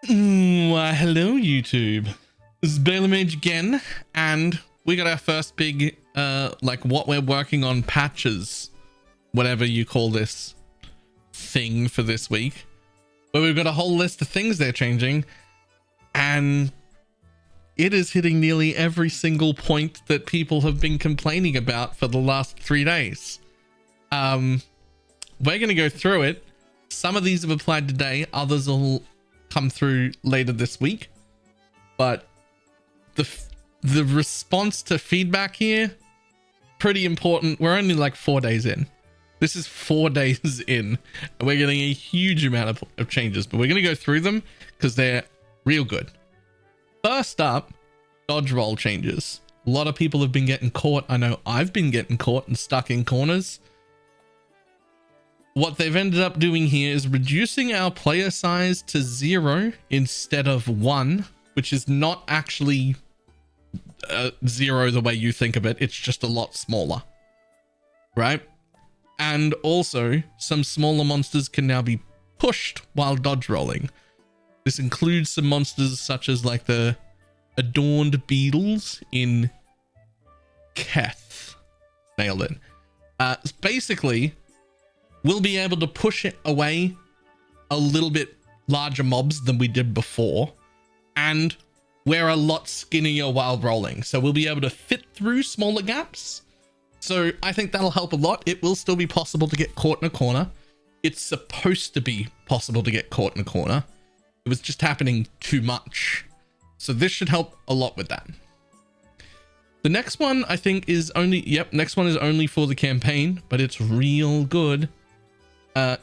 Why, hello YouTube. This is Baylor Mage again, and we got our first big, like what we're working on patches, whatever you call this thing for this week. But we've got a whole list of things they're changing, and it is hitting nearly every single point that people have been complaining about for the last 3 days. We're going to go through it. Some of these have applied today, others will come through later this week, but the response to feedback here, pretty important. We're only like 4 days in. This is 4 days in, and we're getting a huge amount of changes, but we're going to go through them because they're real good. First up, dodge roll changes. A lot of people have been getting caught. I know I've been getting caught and stuck in corners. What they've ended up doing here is reducing our player size to 0 instead of 1, which is not actually 0 the way you think of it. It's just a lot smaller, right? And also, some smaller monsters can now be pushed while dodge rolling. This includes some monsters such as like the adorned beetles in Keth. Nailed it. Basically, we'll be able to push it away a little bit larger mobs than we did before, and we're a lot skinnier while rolling, so we'll be able to fit through smaller gaps. So I think that'll help a lot. It will still be possible to get caught in a corner. It's supposed to be possible to get caught in a corner. It was just happening too much, so this should help a lot with that. The next one I think is only next one is only for the campaign, but it's real good.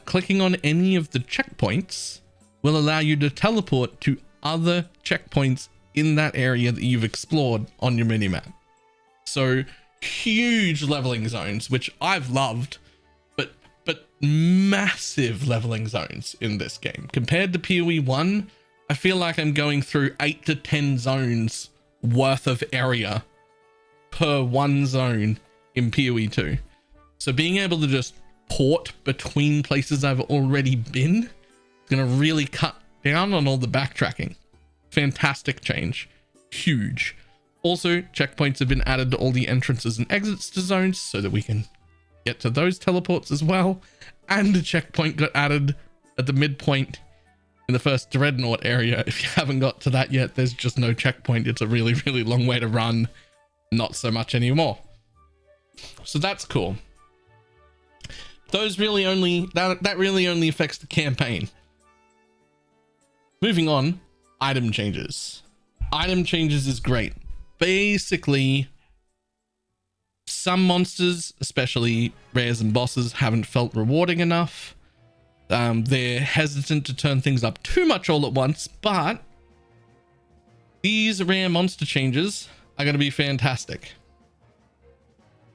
Clicking on any of the checkpoints will allow you to teleport to other checkpoints in that area that you've explored on your minimap. So huge leveling zones, which I've loved, but massive leveling zones in this game. Compared to PoE 1, I feel like I'm going through 8 to 10 zones worth of area per one zone in PoE 2. So being able to just port between places I've already been is going to really cut down on all the backtracking. Fantastic change. Huge. Also, checkpoints have been added to all the entrances and exits to zones so that we can get to those teleports as well. And a checkpoint got added at the midpoint in the first Dreadnought area. If you haven't got to that yet, there's just no checkpoint. It's a really, really long way to run. Not so much anymore. So that's cool. Those really only, that really only affects the campaign. Moving on, item changes. Item changes is great. Basically, some monsters, especially rares and bosses, haven't felt rewarding enough. They're hesitant to turn things up too much all at once, but these rare monster changes are going to be fantastic.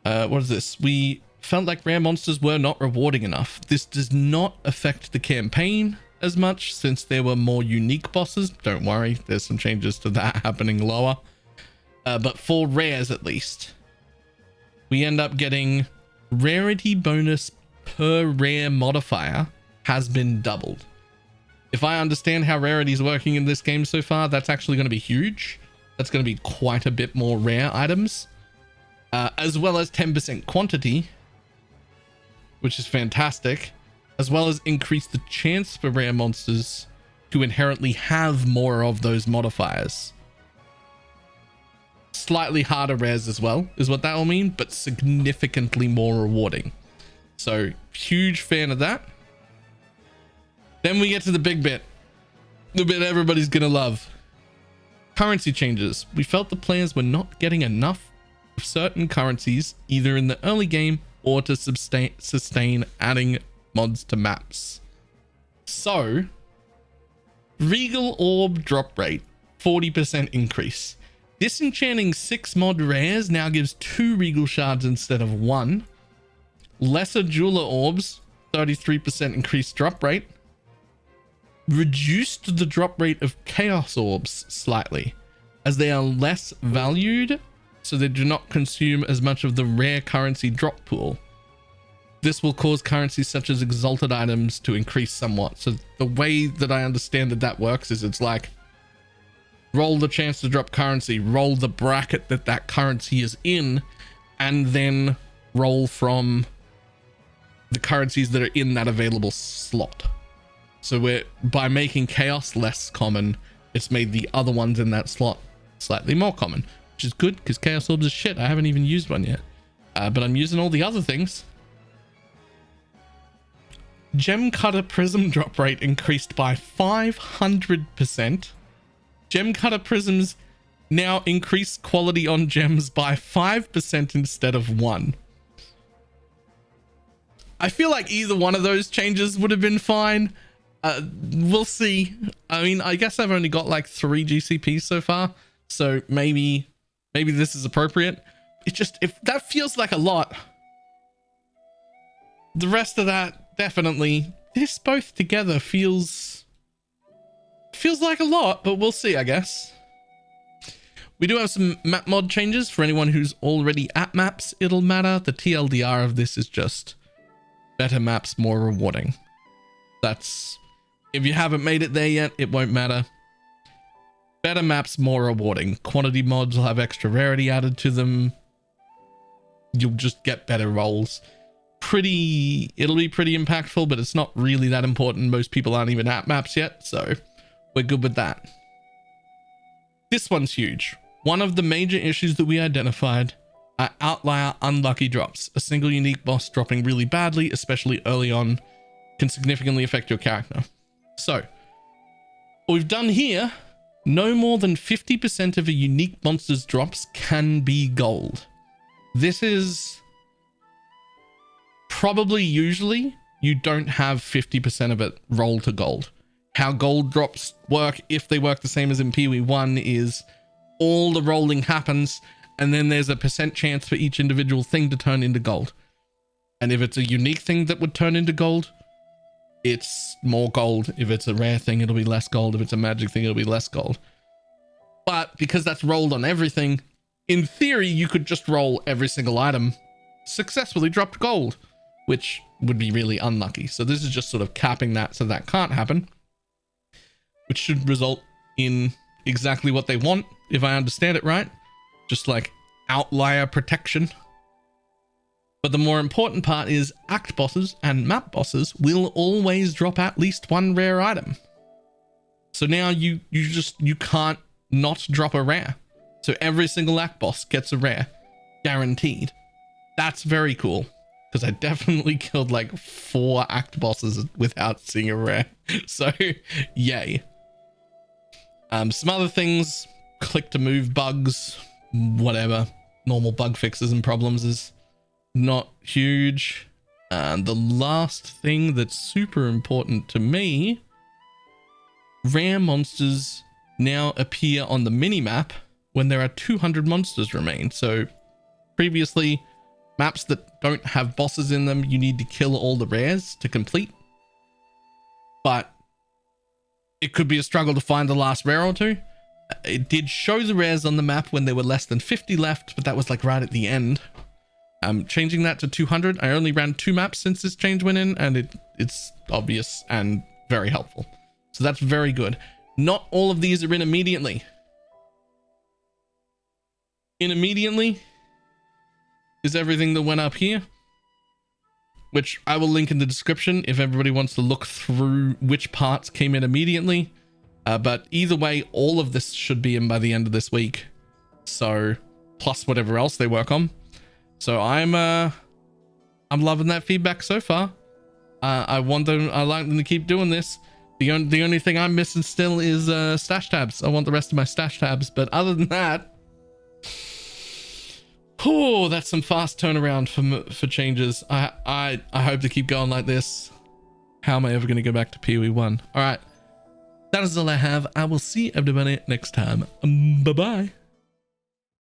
What is this? We felt like rare monsters were not rewarding enough. This does not affect the campaign as much since there were more unique bosses. Don't worry, there's some changes to that happening lower. But for rares at least, we end up getting rarity bonus per rare modifier has been doubled. If I understand how rarity is working in this game so far, that's actually going to be huge. That's going to be quite a bit more rare items, as well as 10% quantity, which is fantastic, as well as increase the chance for rare monsters to inherently have more of those modifiers. Slightly harder rares as well is what that will mean, but significantly more rewarding. So huge fan of that. Then we get to the big bit, the bit everybody's gonna love. Currency changes. We felt the players were not getting enough of certain currencies either in the early game or to sustain adding mods to maps. So, Regal Orb drop rate, 40% increase. Disenchanting 6 mod rares now gives 2 Regal shards instead of 1. Lesser Jeweler Orbs, 33% increased drop rate. Reduced the drop rate of Chaos Orbs slightly, as they are less valued, so they do not consume as much of the rare currency drop pool. This will cause currencies such as exalted items to increase somewhat. So the way that I understand that works is it's like roll the chance to drop currency, roll the bracket that that currency is in, and then roll from the currencies that are in that available slot. So by making chaos less common, it's made the other ones in that slot slightly more common, which is good because chaos orbs is shit. I haven't even used one yet, but I'm using all the other things. Gem cutter prism drop rate increased by 500%. Gem cutter prisms now increase quality on gems by 5% instead of 1. I feel like either one of those changes would have been fine. We'll see. I mean, I guess I've only got like 3 GCPs so far, so maybe this is appropriate. It just, if that feels like a lot, the rest of that definitely. This both together feels like a lot, but we'll see, I guess. We do have some map mod changes for anyone who's already at maps. It'll matter. The TLDR of this is just better maps, more rewarding. That's, if you haven't made it there yet, it won't matter. Better maps, more rewarding. Quantity mods will have extra rarity added to them. You'll just get better rolls. It'll be pretty impactful, but it's not really that important. Most people aren't even at maps yet, so we're good with that. This one's huge. One of the major issues that we identified are outlier unlucky drops. A single unique boss dropping really badly, especially early on, can significantly affect your character. So what we've done here, no more than 50% of a unique monster's drops can be gold. This is probably, usually you don't have 50% of it roll to gold. How gold drops work, if they work the same as in PoE 1, is all the rolling happens and then there's a percent chance for each individual thing to turn into gold. And if it's a unique thing that would turn into gold, it's more gold. If it's a rare thing, it'll be less gold. If it's a magic thing, it'll be less gold. But because that's rolled on everything, in theory, you could just roll every single item, successfully dropped gold, which would be really unlucky. So this is just sort of capping that so that can't happen, which should result in exactly what they want, if I understand it right. Just like outlier protection. But the more important part is act bosses and map bosses will always drop at least one rare item. So now you can't not drop a rare. So every single act boss gets a rare, guaranteed. That's very cool, because I definitely killed like 4 act bosses without seeing a rare. So yay. Some other things, click to move bugs, whatever, normal bug fixes and problems is not huge. And the last thing that's super important to me, rare monsters now appear on the mini-map when there are 200 monsters remain. So previously, maps that don't have bosses in them, you need to kill all the rares to complete. But it could be a struggle to find the last rare or two. It did show the rares on the map when there were less than 50 left, but that was like right at the end. Changing that to 200. I only ran 2 maps since this change went in, and it's obvious and very helpful. So that's very good. Not all of these are in immediately. In immediately is everything that went up here, which I will link in the description if everybody wants to look through which parts came in immediately. But either way, all of this should be in by the end of this week. So plus whatever else they work on. So I'm loving that feedback so far. I like them to keep doing this. The only thing I'm missing still is stash tabs. I want the rest of my stash tabs, but other than that, oh, that's some fast turnaround for changes. I hope to keep going like this. How am I ever going to go back to PoE 1? All right, that is all I have. I will see everybody next time. Bye bye.